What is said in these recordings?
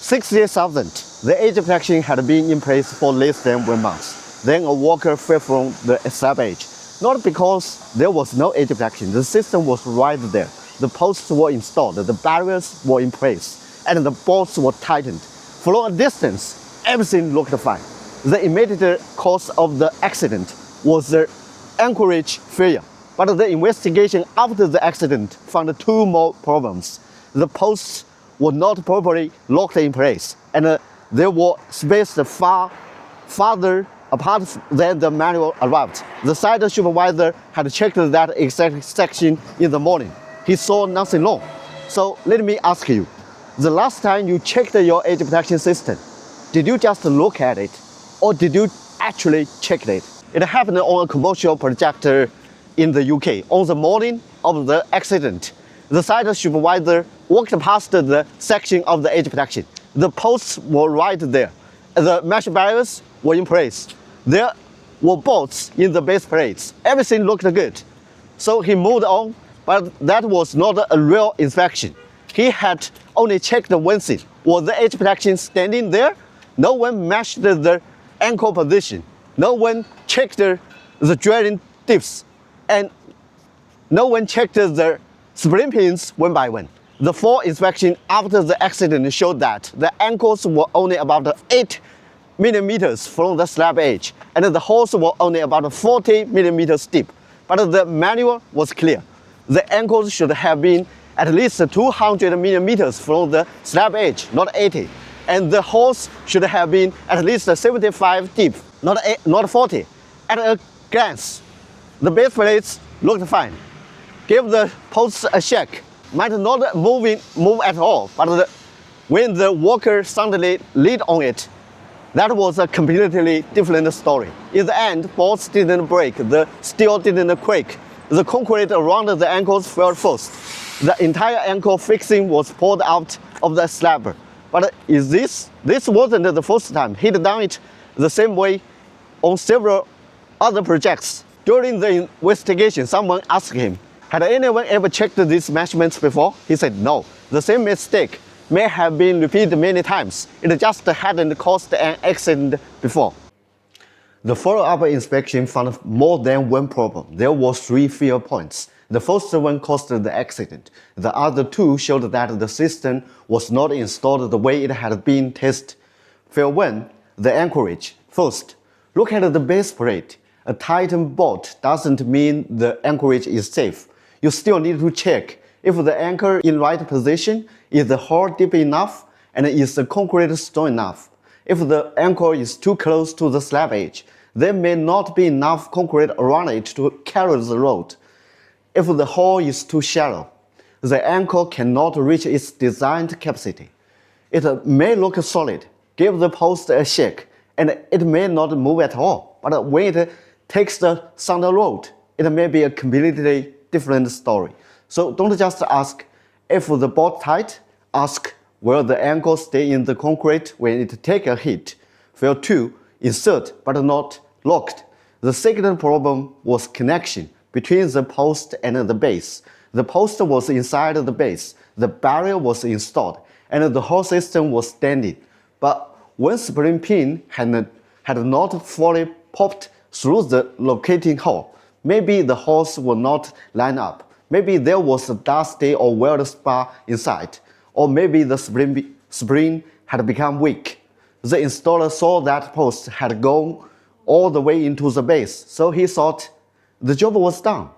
60,000. The edge protection had been in place for less than 1 month. Then a worker fell from the slab edge. Not because there was no edge protection, the system was right there. The posts were installed, the barriers were in place, and the bolts were tightened. From a distance, everything looked fine. The immediate cause of the accident was the Anchorage failure. But the investigation after the accident found 2 more problems. The posts were not properly locked in place, and they were spaced farther apart than the manual arrived. The site supervisor had checked that exact section in the morning. He saw nothing wrong. So let me ask you, the last time you checked your edge protection system, did you just look at it, or did you actually check it? It happened on a commercial project in the UK. On the morning of the accident, the site supervisor walked past the section of the edge protection. The posts were right there. The mesh barriers were in place. There were bolts in the base plates. Everything looked good. So he moved on, but that was not a real inspection. He had only checked one thing. Was the edge protection standing there? No one matched the anchor position. No one checked the drilling tips. And no one checked the spring pins one by one. The full inspection after the accident showed that the anchors were only about 8 millimeters from the slab edge, and the holes were only about 40 millimeters deep. But the manual was clear. The anchors should have been at least 200 millimeters from the slab edge, not 80. And the holes should have been at least 75 deep, not 40. At a glance, the base plates looked fine. Give the posts a shake. Might not move at all, but when the worker suddenly leaned on it, that was a completely different story. In the end, bolts didn't break, the steel didn't quake. The concrete around the ankles fell first. The entire ankle fixing was pulled out of the slab. But this wasn't the first time. He'd done it the same way on several other projects. During the investigation, someone asked him, had anyone ever checked these measurements before? He said no. The same mistake may have been repeated many times. It just hadn't caused an accident before. The follow-up inspection found more than one problem. There were 3 failure points. The first one caused the accident. The other 2 showed that the system was not installed the way it had been tested. Failure 1, the anchorage. First, look at the base plate. A tightened bolt doesn't mean the anchorage is safe. You still need to check if the anchor in right position, is the hole deep enough, and is the concrete strong enough. If the anchor is too close to the slab edge, there may not be enough concrete around it to carry the load. If the hole is too shallow, the anchor cannot reach its designed capacity. It may look solid, give the post a shake, and it may not move at all. But when it takes the sounder load, it may be a completely different story. So don't just ask if the bolt tight, ask will the anchor stay in the concrete when it takes a hit. Failure 2, insert but not locked. The second problem was connection between the post and the base. The post was inside the base, the barrier was installed, and the whole system was standing. But one spring pin had not fully popped through the locating hole. Maybe the holes were not lined up. Maybe there was a dusty or weld spot inside. Or maybe the spring had become weak. The installer saw that post had gone all the way into the base, so he thought the job was done.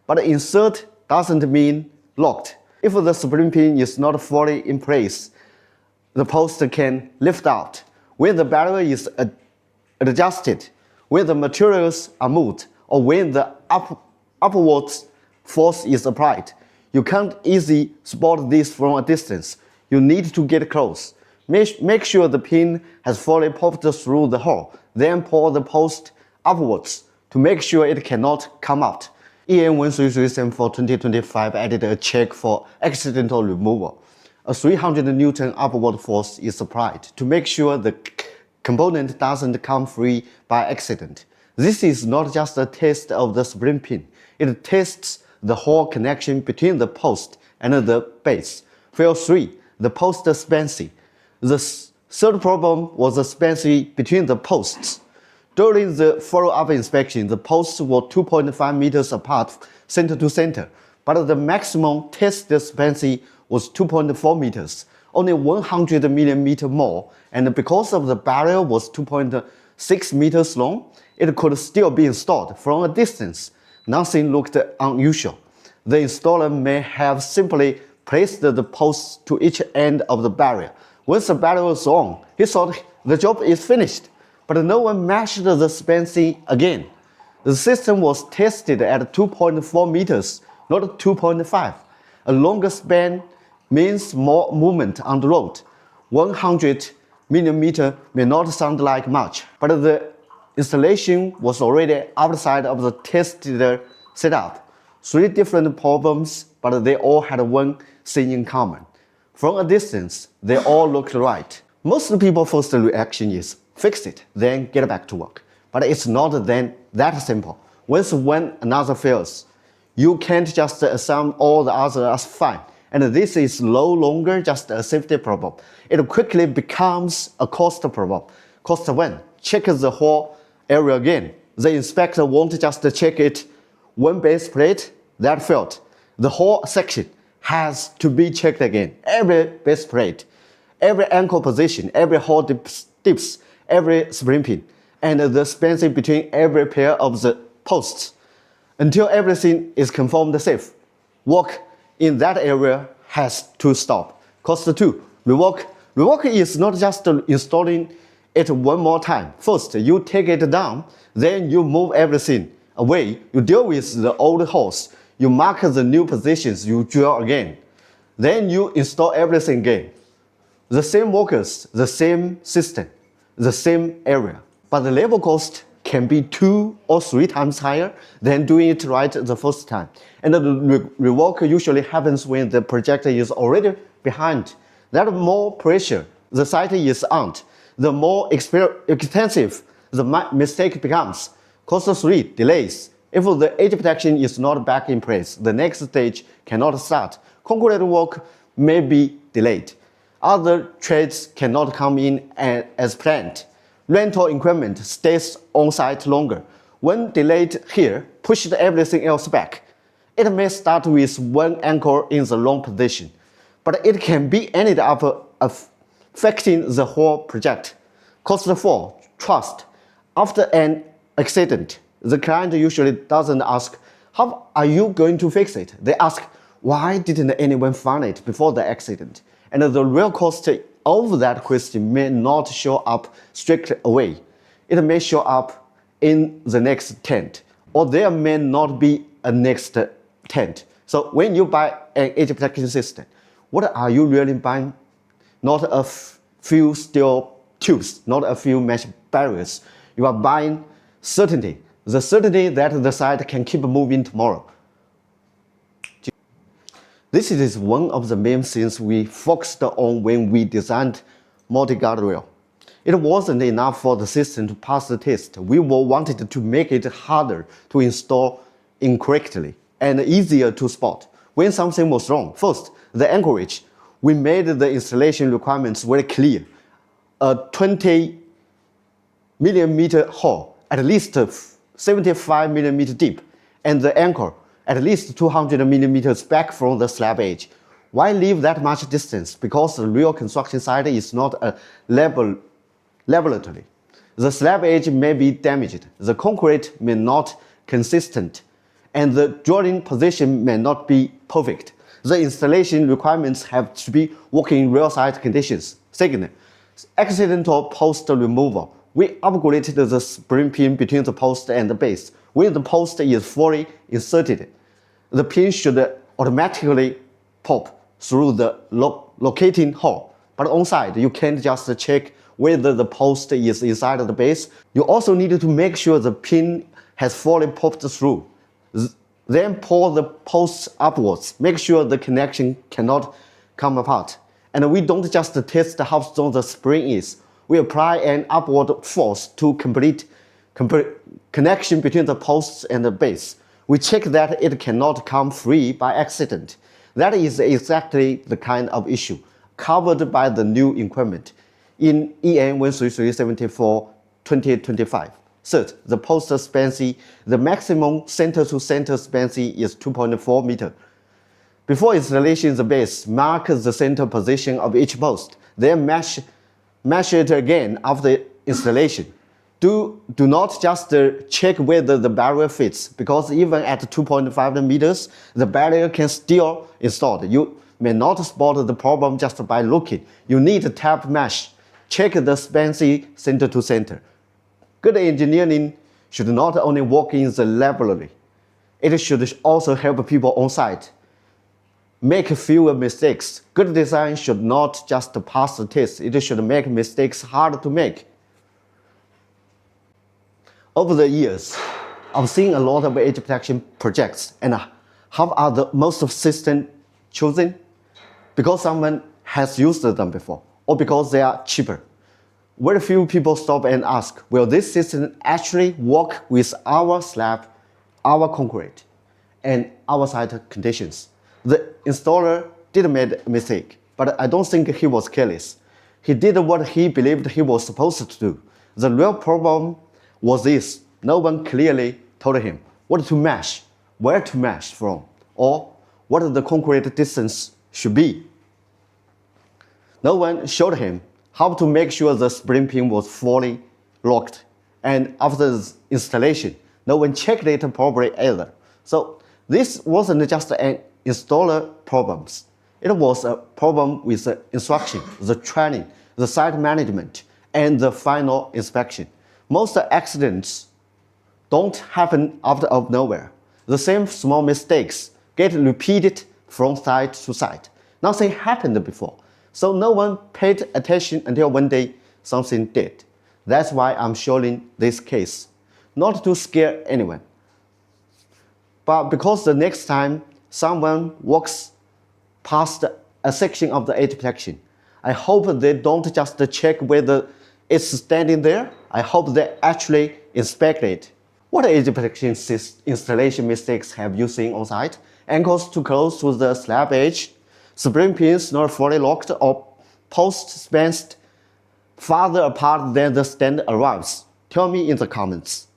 But insert doesn't mean locked. If the spring pin is not fully in place, the post can lift out. When the barrier is adjusted, when the materials are moved, or when the upwards force is applied, you can't easily spot this from a distance. You need to get close. Make sure the pin has fully popped through the hole. Then pull the post upwards to make sure it cannot come out. EN 13374 2025 added a check for accidental removal. A 300 Newton upward force is applied to make sure the component doesn't come free by accident. This is not just a test of the spring pin. It tests the hole connection between the post and the base. Failure 3, the post spancy. The third problem was the spacing between the posts. During the follow-up inspection, the posts were 2.5 meters apart, center to center, but the maximum tested spacing was 2.4 meters, only 100 millimeter more, and because of the barrier was 2.6 meters long, it could still be installed from a distance. Nothing looked unusual. The installer may have simply placed the posts to each end of the barrier. Once the barrier was on, he thought the job is finished, but no one measured the spacing again. The system was tested at 2.4 meters, not 2.5. A longer span means more movement on the road. 100 millimeter may not sound like much, but the installation was already outside of the tested setup. 3 different problems, but they all had one thing in common. From a distance, they all looked right. Most people's first reaction is, fix it, then get back to work. But it's not then that simple. Once one another fails, you can't just assume all the others are fine. And this is no longer just a safety problem. It quickly becomes a cost problem. Cost when? Check the whole area again. The inspector won't just check it one base plate, that failed. The whole section has to be checked again. Every base plate, every anchor position, every hole dips, every spring pin, and the spacing between every pair of the posts. Until everything is confirmed safe, work in that area has to stop. Cost 2, rework. Rework is not just installing it one more time. First, you take it down, then you move everything away. You deal with the old holes. You mark the new positions, you drill again. Then you install everything again. The same workers, the same system, the same area. But the labor cost can be 2 or 3 times higher than doing it right the first time. And the rework usually happens when the project is already behind. That more pressure the site is under, the more expensive the mistake becomes. Cost 3, delays. If the edge protection is not back in place, the next stage cannot start. Concrete work may be delayed. Other trades cannot come in as planned. Rental equipment stays on site longer. When delayed here, pushed everything else back. It may start with one anchor in the wrong position, but it can be ended up affecting the whole project. Cost 4, trust. After an accident, the client usually doesn't ask, how are you going to fix it? They ask, why didn't anyone find it before the accident? And the real cost of that question may not show up straight away. It may show up in the next tent, or there may not be a next tent. So when you buy an edge protection system, what are you really buying? Not a few steel tubes, not a few mesh barriers. You are buying certainty, the certainty that the site can keep moving tomorrow. This is one of the main things we focused on when we designed multi-guardrail. It wasn't enough for the system to pass the test. We wanted to make it harder to install incorrectly and easier to spot when something was wrong. First, the Anchorage. We made the installation requirements very clear. A 20 millimeter hole, at least 75 millimeter deep, and the anchor at least 200 millimeters back from the slab edge. Why leave that much distance? Because the real construction site is not a laboratory. The slab edge may be damaged, the concrete may not consistent, and the drilling position may not be perfect. The installation requirements have to be working in real site conditions. Second, accidental post removal. We upgraded the spring pin between the post and the base. When the post is fully inserted, the pin should automatically pop through the locating hole. But on site, you can't just check whether the post is inside the base. You also need to make sure the pin has fully popped through. Then pull the posts upwards. Make sure the connection cannot come apart. And we don't just test how strong the spring is. We apply an upward force to complete connection between the posts and the base. We check that it cannot come free by accident. That is exactly the kind of issue covered by the new equipment in EN 13374/2025. Third, the post span, the maximum center-to-center span is 2.4 meters. Before installation, the base marks the center position of each post. Then measure it again after installation. Do not just check whether the barrier fits, because even at 2.5 meters, the barrier can still installed. You may not spot the problem just by looking. You need a tap mesh. Check the span center to center. Good engineering should not only work in the laboratory, it should also help people on site make fewer mistakes. Good design should not just pass the test, it should make mistakes hard to make. Over the years, I've seen a lot of edge protection projects, and how are the most of systems chosen? Because someone has used them before, or because they are cheaper. Very few people stop and ask, will this system actually work with our slab, our concrete, and our site conditions? The installer did make a mistake, but I don't think he was careless. He did what he believed he was supposed to do. The real problem was this: no one clearly told him what to mesh, where to mesh from, or what the concrete distance should be. No one showed him how to make sure the spring pin was fully locked, and after the installation, no one checked it properly either. So this wasn't just an installer problem. It was a problem with the instruction, the training, the site management, and the final inspection. Most accidents don't happen out of nowhere. The same small mistakes get repeated from site to site. Nothing happened before, so no one paid attention until one day something did. That's why I'm showing this case, not to scare anyone, but because the next time someone walks past a section of the edge protection, I hope they don't just check whether it's standing there. I hope they actually inspect it. What edge protection installation mistakes have you seen on site? Anchors too close to the slab edge, spring pins not fully locked, or posts spaced farther apart than the stand arrives? Tell me in the comments.